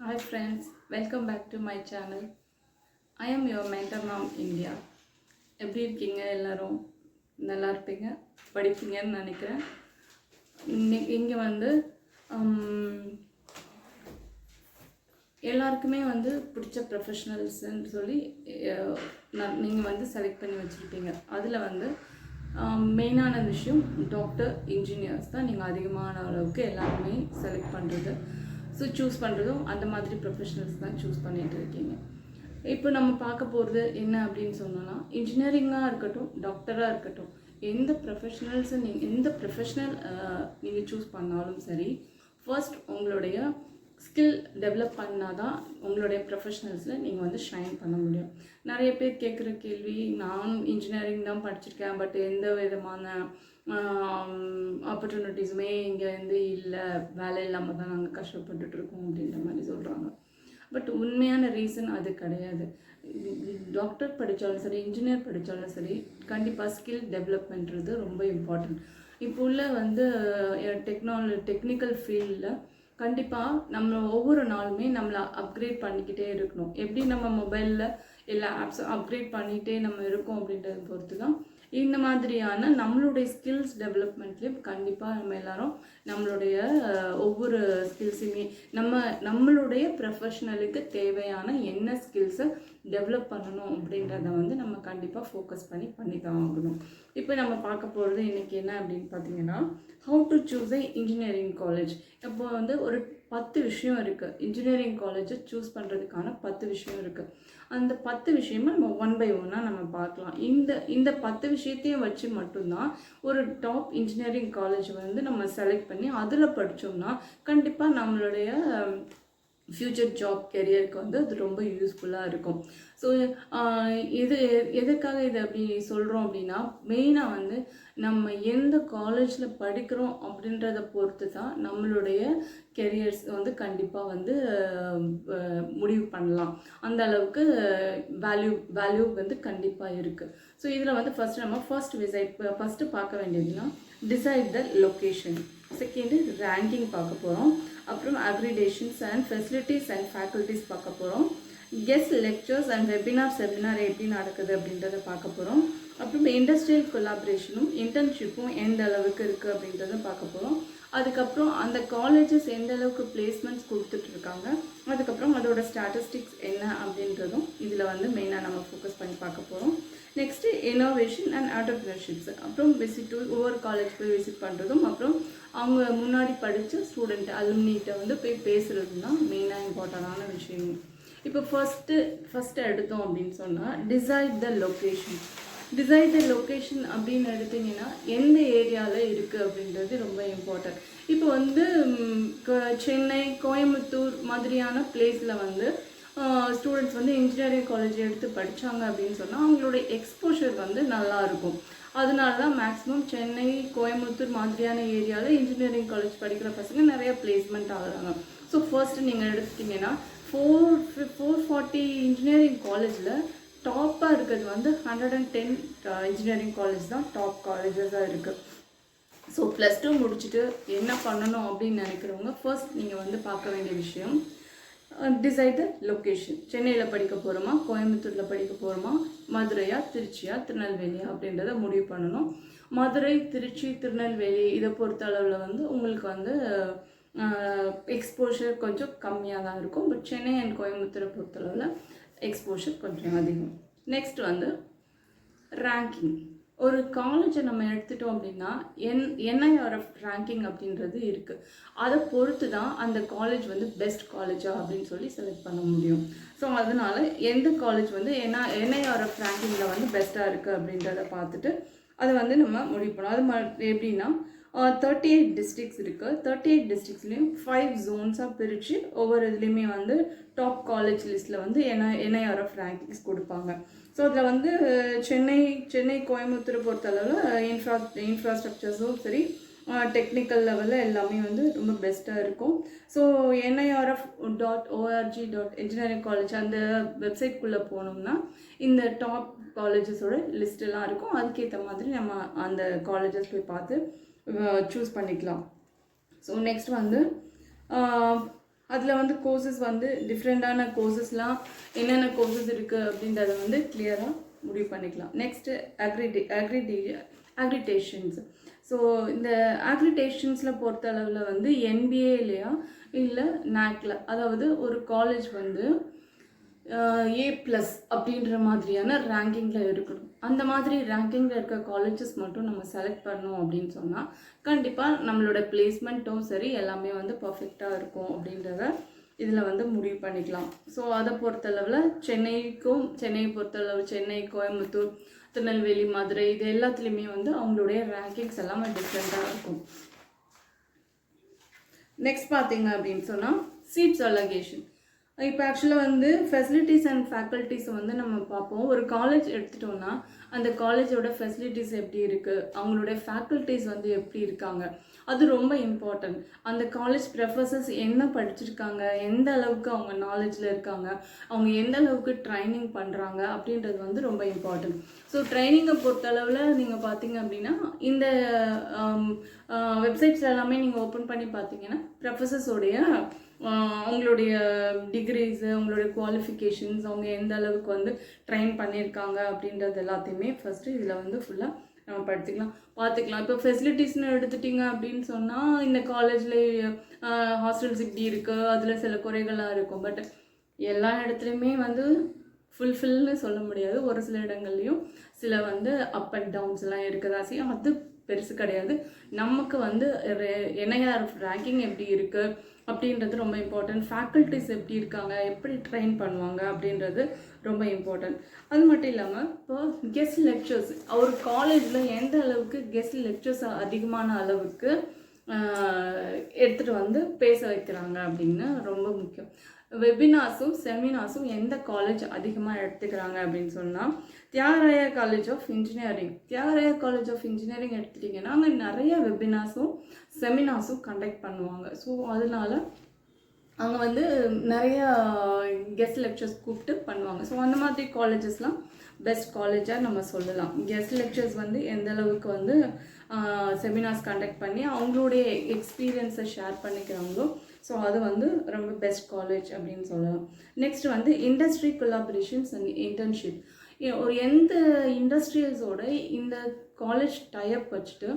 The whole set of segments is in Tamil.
Hi friends, welcome back to my channel. I am your mentor mom India. எப்படி இருக்கீங்க எல்லாரும்? நல்லா இருப்பீங்க, படிப்பீங்கன்னு நினைக்கிறேன். இங்கே வந்து எல்லாருக்குமே வந்து பிடிச்ச ப்ரொஃபஷ்னல்ஸ்ன்னு சொல்லி நீங்கள் வந்து செலக்ட் பண்ணி வச்சுருப்பீங்க. அதில் வந்து மெயினான விஷயம் டாக்டர், இன்ஜினியர்ஸ் தான் நீங்கள் அதிகமான அளவுக்கு எல்லாருமே செலக்ட் பண்ணுறது. ஸோ சூஸ் பண்ணுறதும் அந்த மாதிரி ப்ரொஃபஷனல்ஸ் தான் சூஸ் பண்ணிகிட்டு இருக்கீங்க. இப்போ நம்ம பார்க்க போகிறது என்ன அப்படின்னு சொன்னோன்னா, இன்ஜினியரிங்காக இருக்கட்டும், டாக்டராக இருக்கட்டும், எந்த ப்ரொஃபஷனல் நீங்கள் சூஸ் பண்ணாலும் சரி, ஃபர்ஸ்ட் உங்களுடைய ஸ்கில் டெவலப் பண்ணால் தான் உங்களுடைய ப்ரொஃபஷனல்ஸில் நீங்கள் வந்து ஷைன் பண்ண முடியும். நிறைய பேர் கேட்குற கேள்வி, நான் இன்ஜினியரிங் தான் படிச்சிருக்கேன், பட் எந்த விதமான ஆப்பர்ச்சுனிட்டிஸுமே இங்கே வந்து இல்லை, வேலை இல்லாமல் தான் நாங்கள் கஷ்டப்பட்டுட்ருக்கோம் அப்படின்ற மாதிரி சொல்கிறாங்க. பட் உண்மையான ரீசன் அது கிடையாது. டாக்டர் படித்தாலும் சரி, இன்ஜினியர் படித்தாலும் சரி, கண்டிப்பாக ஸ்கில் டெவலப்மெண்ட்றது ரொம்ப இம்பார்ட்டன்ட். இப்போ உள்ள வந்து டெக்னிக்கல் ஃபீல்டில் கண்டிப்பாக நம்ம ஒவ்வொரு நாளுமே நம்மளை அப்கிரேட் பண்ணிக்கிட்டே இருக்கணும். எப்படி நம்ம மொபைலில் எல்லா ஆப்ஸும் அப்கிரேட் பண்ணிகிட்டே நம்ம இருக்கோம் அப்படின்றத பொறுத்து தான் இந்த மாதிரியான நம்மளுடைய ஸ்கில்ஸ் டெவலப்மெண்ட்லேயும் கண்டிப்பாக நம்ம எல்லாரும் நம்மளுடைய ஒவ்வொரு ஸ்கில்ஸுமே நம்மளுடைய ப்ரொஃபஷ்னலுக்கு தேவையான என்ன ஸ்கில்ஸை டெவலப் பண்ணணும் அப்படின்றத வந்து நம்ம கண்டிப்பாக ஃபோக்கஸ் பண்ணி தான் ஆகணும். இப்போ நம்ம பார்க்க போகிறது இன்றைக்கி என்ன அப்படின்னு பார்த்தீங்கன்னா, how to choose A engineering college. இப்போ வந்து ஒரு 10 விஷயம் இருக்குது. இன்ஜினியரிங் காலேஜை சூஸ் பண்ணுறதுக்கான 10 விஷயம் இருக்குது. அந்த 10 விஷயமும் நம்ம 1 by 1 நம்ம பார்க்கலாம். இந்த 10 விஷயத்தையும் வச்சு மட்டும்தான் ஒரு டாப் இன்ஜினியரிங் காலேஜ் வந்து நம்ம செலக்ட் பண்ணி அதில் படித்தோம்னா கண்டிப்பாக நம்மளுடைய ஃப்யூச்சர் ஜாப் கெரியருக்கு வந்து அது ரொம்ப யூஸ்ஃபுல்லாக இருக்கும். ஸோ எதுக்காக இதை அப்படி சொல்கிறோம் அப்படின்னா, மெயினாக வந்து நம்ம எந்த காலேஜில் படிக்கிறோம் அப்படின்றத பொறுத்து தான் நம்மளுடைய கெரியர்ஸ் வந்து கண்டிப்பாக வந்து முடிவு பண்ணலாம். அந்த அளவுக்கு வேல்யூ வந்து கண்டிப்பாக இருக்குது. ஸோ இதில் வந்து ஃபஸ்ட்டு பார்க்க வேண்டியதுன்னா, decide the location. Second ranking பார்க்க போகிறோம். அப்புறம் accreditations and facilities and faculties பார்க்க போகிறோம். கெஸ்ட் லெக்சர்ஸ் அண்ட் செமினார் எப்படி நடக்குது அப்படின்றத பார்க்க போகிறோம். அப்புறம் இண்டஸ்ட்ரியல் கொலாபரேஷனும் இன்டர்ன்ஷிப்பும் எந்த அளவுக்கு இருக்குது அப்படின்றத பார்க்க போகிறோம். அதுக்கப்புறம் அந்த காலேஜஸ் எந்த அளவுக்கு பிளேஸ்மெண்ட்ஸ் கொடுத்துட்ருக்காங்க, அதுக்கப்புறம் அதோட ஸ்டாட்டிஸ்டிக்ஸ் என்ன அப்படின்றதும் இதில் வந்து மெயினாக நம்ம ஃபோக்கஸ் பண்ணி பார்க்க போகிறோம். Next innovation and entrepreneurships. அப்புறம் ஒவ்வொரு காலேஜ் போய் விசிட் பண்ணுறதும், அப்புறம் அவங்க முன்னாடி படித்த ஸ்டூடெண்ட் அலுமினிகிட்ட வந்து போய் பேசுகிறது தான் மெயினாக இம்பார்ட்டண்டான விஷயம். இப்போ ஃபஸ்ட்டு எடுத்தோம் அப்படின்னு சொன்னால், டிசைட் த லொக்கேஷன் அப்படின்னு எடுத்திங்கன்னா எந்த ஏரியாவில் இருக்குது அப்படின்றது ரொம்ப இம்பார்ட்டன்ட். இப்போ வந்து சென்னை, கோயம்புத்தூர் மாதிரியான பிளேஸில் வந்து ஸ்டூடெண்ட்ஸ் வந்து இன்ஜினியரிங் காலேஜ் எடுத்து படித்தாங்க அப்படின்னு சொன்னால் அவங்களுடைய எக்ஸ்போஷர் வந்து நல்லாயிருக்கும். அதனால தான் மேக்ஸிமம் சென்னை, கோயம்புத்தூர் மாதிரியான ஏரியாவில் இன்ஜினியரிங் காலேஜ் படிக்கிற பசங்க நிறைய பிளேஸ்மெண்ட் ஆகுறாங்க. ஸோ ஃபர்ஸ்ட்டு நீங்கள் எடுத்துட்டிங்கன்னா 440 இன்ஜினியரிங் காலேஜில் டாப்பாக இருக்கிறது வந்து 110 இன்ஜினியரிங் காலேஜ் தான் டாப் காலேஜஸாக இருக்குது. ஸோ +2 முடிச்சுட்டு என்ன பண்ணணும் அப்படின்னு நினைக்கிறவங்க ஃபர்ஸ்ட் நீங்கள் வந்து பார்க்க வேண்டிய விஷயம், டிசைட் த லொக்கேஷன். சென்னையில் படிக்க போகிறோமா, கோயம்புத்தூரில் படிக்க போகிறோமா, மதுரையா, திருச்சியா, திருநெல்வேலியா அப்படின்றத முடிவு பண்ணணும். மதுரை, திருச்சி, திருநெல்வேலி இதை பொறுத்த அளவில் வந்து உங்களுக்கு வந்து எக்ஸ்போஷர் கொஞ்சம் கம்மியாக தான் இருக்கும். பட் சென்னை அண்ட் கோயம்புத்தூரை பொறுத்தளவில் எக்ஸ்போஷர் கொஞ்சம் அதிகம். நெக்ஸ்ட் வந்து ரேங்கிங். ஒரு காலேஜை நம்ம எடுத்துட்டோம் அப்படின்னா NIRF ரேங்கிங் அப்படின்றது இருக்குது. அதை பொறுத்து தான் அந்த காலேஜ் வந்து பெஸ்ட் காலேஜா அப்படின்னு சொல்லி செலக்ட் பண்ண முடியும். ஸோ அதனால் எந்த காலேஜ் வந்து NIRF ரேங்கிங்கில் வந்து பெஸ்ட்டாக இருக்குது அப்படின்றத பார்த்துட்டு அதை வந்து நம்ம முடிவு பண்ணோம். அது எப்படின்னா 38 டிஸ்ட்ரிக்ஸ் இருக்குது. 38 டிஸ்ட்ரிக்ஸ்லேயும் 5 ஜோன்ஸாக பிரித்து ஒவ்வொரு இதுலேயுமே வந்து டாப் காலேஜ் லிஸ்ட்டில் வந்து NIRF ரேங்கிங்ஸ் கொடுப்பாங்க. ஸோ அதில் வந்து சென்னை கோயம்புத்தூரை பொறுத்தளவில் இன்ஃப்ராஸ்ட்ரக்சர்ஸும் சரி, டெக்னிக்கல் லெவலில் எல்லாமே வந்து ரொம்ப பெஸ்ட்டாக இருக்கும். ஸோ NIRF.org.engineering college அந்த வெப்சைட்குள்ளே போனோம்னா இந்த டாப் காலேஜஸோட லிஸ்ட்டெல்லாம் இருக்கும். அதுக்கேற்ற மாதிரி நம்ம அந்த காலேஜஸ் போய் பார்த்து சூஸ் பண்ணிக்கலாம். ஸோ நெக்ஸ்ட் வந்து அதில் வந்து கோர்சஸ் வந்து டிஃப்ரெண்ட்டான கோர்சஸ்லாம் என்னென்ன கோர்சஸ் இருக்குது அப்படின்றத வந்து கிளியராக முடிவு பண்ணிக்கலாம். Next accreditations. ஸோ இந்த அக்ரிடேஷன்ஸில் பொறுத்த அளவில் வந்து என்பிஏலையா இல்லை நாக்ல, அதாவது ஒரு காலேஜ் வந்து A+ அப்படின்ற மாதிரியான ரேங்கிங்கில் இருக்கணும். அந்த மாதிரி ரேங்கிங்கில் இருக்க காலேஜஸ் மட்டும் நம்ம செலக்ட் பண்ணோம் அப்படின்னு சொன்னால் கண்டிப்பாக நம்மளோட பிளேஸ்மெண்ட்டும் சரி எல்லாமே வந்து பர்ஃபெக்டாக இருக்கும் அப்படின்றத இதில் வந்து முடிவு பண்ணிக்கலாம். ஸோ அதை பொறுத்தளவில் சென்னையை பொறுத்தளவு சென்னை, கோயம்புத்தூர், திருநெல்வேலி, மதுரை இது எல்லாத்துலேயுமே வந்து அவங்களுடைய ரேங்கிங்ஸ் எல்லாமே டிஃப்ரெண்ட்டாக இருக்கும். நெக்ஸ்ட் பார்த்தீங்க அப்படின்னு சொன்னால் சீட்ஸ் அலோகேஷன். இப்போ ஆக்சுவலாக வந்து ஃபெசிலிட்டிஸ் அண்ட் ஃபேக்கல்ட்டிஸை வந்து நம்ம பார்ப்போம். ஒரு காலேஜ் எடுத்துட்டோம்னா அந்த காலேஜோட ஃபெசிலிட்டிஸ் எப்படி இருக்குது, அவங்களுடைய ஃபேக்கல்ட்டிஸ் வந்து எப்படி இருக்காங்க, அது ரொம்ப இம்பார்ட்டன்ட். அந்த காலேஜ் ப்ரொஃபஸர்ஸ் என்ன படிச்சிருக்காங்க, எந்த அளவுக்கு அவங்க நாலேஜில் இருக்காங்க, அவங்க எந்த அளவுக்கு ட்ரைனிங் பண்ணுறாங்க அப்படின்றது வந்து ரொம்ப இம்பார்ட்டன்ட். ஸோ ட்ரைனிங்கை பொறுத்தளவில் நீங்கள் பார்த்தீங்க அப்படின்னா இந்த வெப்சைட்ஸ் எல்லாமே நீங்கள் ஓப்பன் பண்ணி பார்த்தீங்கன்னா ப்ரொஃபஸர்ஸோடைய அவங்களுடைய டிகிரிஸு, அவங்களுடைய குவாலிஃபிகேஷன்ஸ், அவங்க எந்த அளவுக்கு வந்து ட்ரைன் பண்ணியிருக்காங்க அப்படின்றது எல்லாத்தையுமே ஃபஸ்ட்டு இதில் வந்து ஃபுல்லாக நம்ம பார்த்துக்கலாம். இப்போ ஃபெசிலிட்டிஸ்னு எடுத்துட்டிங்க அப்படின்னு சொன்னால் இந்த காலேஜில் ஹாஸ்டல்ஸ் இப்படி இருக்குது, அதில் சில குறைகளாக இருக்கும். பட் எல்லா இடத்துலையுமே வந்து ஃபுல்ஃபில்னு சொல்ல முடியாது. ஒரு சில இடங்கள்லையும் சில வந்து அப் அண்ட் டவுன்ஸ்லாம் இருக்குதா செய்யும். அது பெருசு கிடையாது. நமக்கு வந்து NIR ரேங்கிங் எப்படி இருக்குது அப்படின்றது ரொம்ப இம்பார்ட்டன்ட். ஃபேக்கல்ட்டிஸ் எப்படி இருக்காங்க, எப்படி ட்ரெயின் பண்ணுவாங்க அப்படின்றது ரொம்ப இம்பார்ட்டன்ட். அது மட்டும் இல்லாமல் இப்போ கெஸ்ட் லெக்சர்ஸ், ஒரு காலேஜில் எந்த அளவுக்கு கெஸ்ட் லெக்சர்ஸ் அதிகமான அளவுக்கு எடுத்துகிட்டு வந்து பேச வைக்கிறாங்க அப்படின்னு ரொம்ப முக்கியம். வெபினார்ஸும் செமினார்ஸும் எந்த காலேஜ் அதிகமாக எடுத்துக்கிறாங்க அப்படின்னு சொன்னால் Thiagaraja college of engineering. Thiagaraja college of engineering எடுத்துட்டிங்கன்னா அங்கே நிறைய வெபினார்ஸும் செமினார்ஸும் கண்டக்ட் பண்ணுவாங்க. ஸோ அதனால அங்கே வந்து நிறைய கெஸ்ட் லெக்சர்ஸ் கூப்பிட்டு பண்ணுவாங்க. ஸோ அந்த மாதிரி காலேஜஸ்லாம் பெஸ்ட் காலேஜாக நம்ம சொல்லலாம். கெஸ்ட் லெக்சர்ஸ் வந்து எந்த அளவுக்கு வந்து செமினார்ஸ் கண்டக்ட் பண்ணி அவங்களுடைய எக்ஸ்பீரியன்ஸை ஷேர் பண்ணிக்கிறாங்களோ ஸோ அது வந்து ரொம்ப பெஸ்ட் காலேஜ் அப்படின்னு சொல்லலாம். நெக்ஸ்ட் வந்து இண்டஸ்ட்ரி கொலாபரேஷன்ஸ் அண்ட் இன்டர்ன்ஷிப். ஒரு எந்த இண்டஸ்ட்ரியல்ஸோட இந்த காலேஜ் டைப் வச்சுட்டு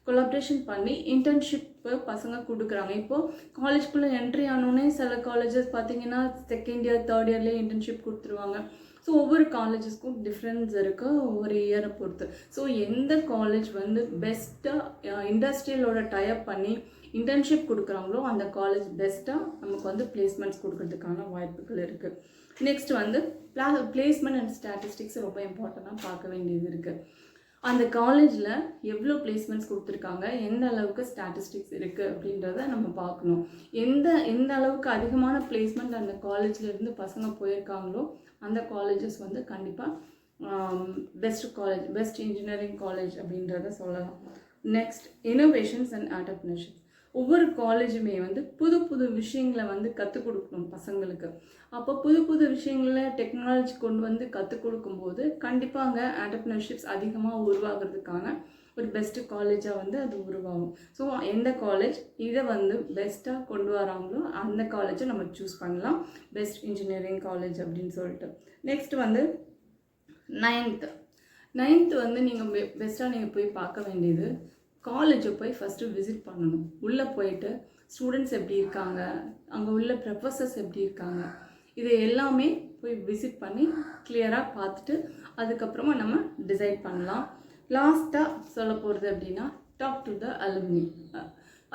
கொலாபரேஷன் பண்ணி இன்டர்ன்ஷிப்பு பசங்க கொடுக்குறாங்க. இப்போது காலேஜ்குள்ளே என்ட்ரி ஆனோடனே சில காலேஜஸ் பார்த்திங்கன்னா செகண்ட் இயர் தேர்ட் இயர்லேயே இன்டர்ன்ஷிப் கொடுத்துருவாங்க. ஸோ ஒவ்வொரு காலேஜஸ்க்கும் டிஃப்ரென்ஸ் இருக்குது ஒவ்வொரு இயரை பொறுத்து. ஸோ எந்த காலேஜ் வந்து பெஸ்ட்டாக இண்டஸ்ட்ரியலோட டைப் பண்ணி இன்டர்ன்ஷிப் கொடுக்குறாங்களோ அந்த காலேஜ் பெஸ்ட்டாக நமக்கு வந்து பிளேஸ்மெண்ட்ஸ் கொடுக்கறதுக்கான வாய்ப்புகள் இருக்குது. நெக்ஸ்ட் வந்து பிளேஸ்மெண்ட் அண்ட் ஸ்டாட்டிஸ்டிக்ஸ் ரொம்ப இம்பார்ட்டண்ட்டாக பார்க்க வேண்டியது இருக்குது. அந்த காலேஜில் எவ்வளோ பிளேஸ்மெண்ட்ஸ் கொடுத்துருக்காங்க, எந்த அளவுக்கு ஸ்டாட்டிஸ்டிக்ஸ் இருக்குது அப்படின்றத நம்ம பார்க்கணும். எந்த அளவுக்கு அதிகமான பிளேஸ்மெண்ட் அந்த காலேஜ்லேருந்து பசங்க போயிருக்காங்களோ அந்த காலேஜஸ் வந்து கண்டிப்பாக best college, best engineering college அப்படின்றத சொல்லலாம். Next innovations and entrepreneurship. ஒவ்வொரு காலேஜுமே வந்து புது புது விஷயங்களை வந்து கற்றுக் கொடுக்கணும் பசங்களுக்கு. அப்போ புது புது விஷயங்களை டெக்னாலஜி கொண்டு வந்து கற்றுக் கொடுக்கும்போது கண்டிப்பாக அங்கே ஆண்டர்ப்ரனர்ஷிப்ஸ் அதிகமாக உருவாகிறதுக்கான ஒரு பெஸ்ட்டு காலேஜாக வந்து அது உருவாகும். ஸோ எந்த காலேஜ் இதை வந்து பெஸ்ட்டாக கொண்டு வராங்களோ அந்த காலேஜை நம்ம சூஸ் பண்ணலாம், பெஸ்ட் இன்ஜினியரிங் காலேஜ் அப்படின்னு சொல்லிட்டு. நெக்ஸ்ட் வந்து நைன்த்து வந்து நீங்கள் பெஸ்ட்டாக நீங்கள் போய் பார்க்க வேண்டியது காலேஜை போய் ஃபஸ்ட்டு விசிட் பண்ணணும். உள்ளே போயிட்டு ஸ்டூடெண்ட்ஸ் எப்படி இருக்காங்க, அங்கே உள்ள ப்ரொஃபஸர்ஸ் எப்படி இருக்காங்க, இது எல்லாமே போய் விசிட் பண்ணி கிளியராக பார்த்துட்டு அதுக்கப்புறமா நம்ம டிசைட் பண்ணலாம். லாஸ்ட்டாக சொல்ல போகிறது அப்படின்னா டாக் டு த அலுமினி.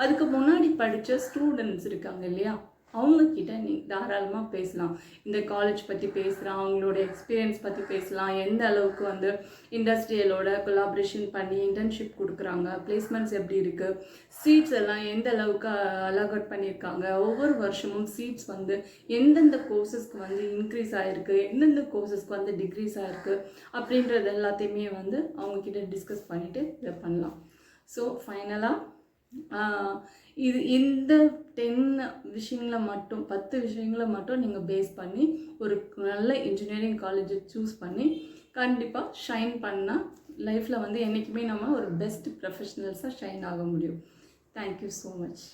அதுக்கு முன்னாடி படித்த ஸ்டூடெண்ட்ஸ் இருக்காங்க இல்லையா, அவங்கக்கிட்ட நீங்கள் தாராளமாக பேசலாம். இந்த காலேஜ் பற்றி பேசுகிறான், அவங்களோட எக்ஸ்பீரியன்ஸ் பற்றி பேசலாம், எந்த அளவுக்கு வந்து இண்டஸ்ட்ரியலோட கொலாபரேஷன் பண்ணி இன்டர்ன்ஷிப் கொடுக்குறாங்க, பிளேஸ்மெண்ட்ஸ் எப்படி இருக்குது, சீட்ஸ் எல்லாம் எந்த அளவுக்கு அலாகட் பண்ணியிருக்காங்க, ஒவ்வொரு வருஷமும் சீட்ஸ் வந்து எந்தெந்த கோர்சஸ்க்கு வந்து இன்க்ரீஸ் ஆகிருக்கு, எந்தெந்த கோர்சஸ்க்கு வந்து டிக்ரீஸ் ஆகிருக்கு அப்படின்றது எல்லாத்தையுமே வந்து அவங்கக்கிட்ட டிஸ்கஸ் பண்ணிவிட்டு இதை பண்ணலாம். ஸோ ஃபைனலாக இந்த 10 விஷயங்களை மட்டும் 10 விஷயங்களை மட்டும் நீங்கள் பேஸ் பண்ணி ஒரு நல்ல இன்ஜினியரிங் காலேஜை சூஸ் பண்ணி கண்டிப்பாக ஷைன் பண்ணால் லைஃப்பில் வந்து என்றைக்குமே நம்ம ஒரு பெஸ்ட் ப்ரொஃபஷ்னல்ஸாக ஷைன் ஆக முடியும். Thank you so much.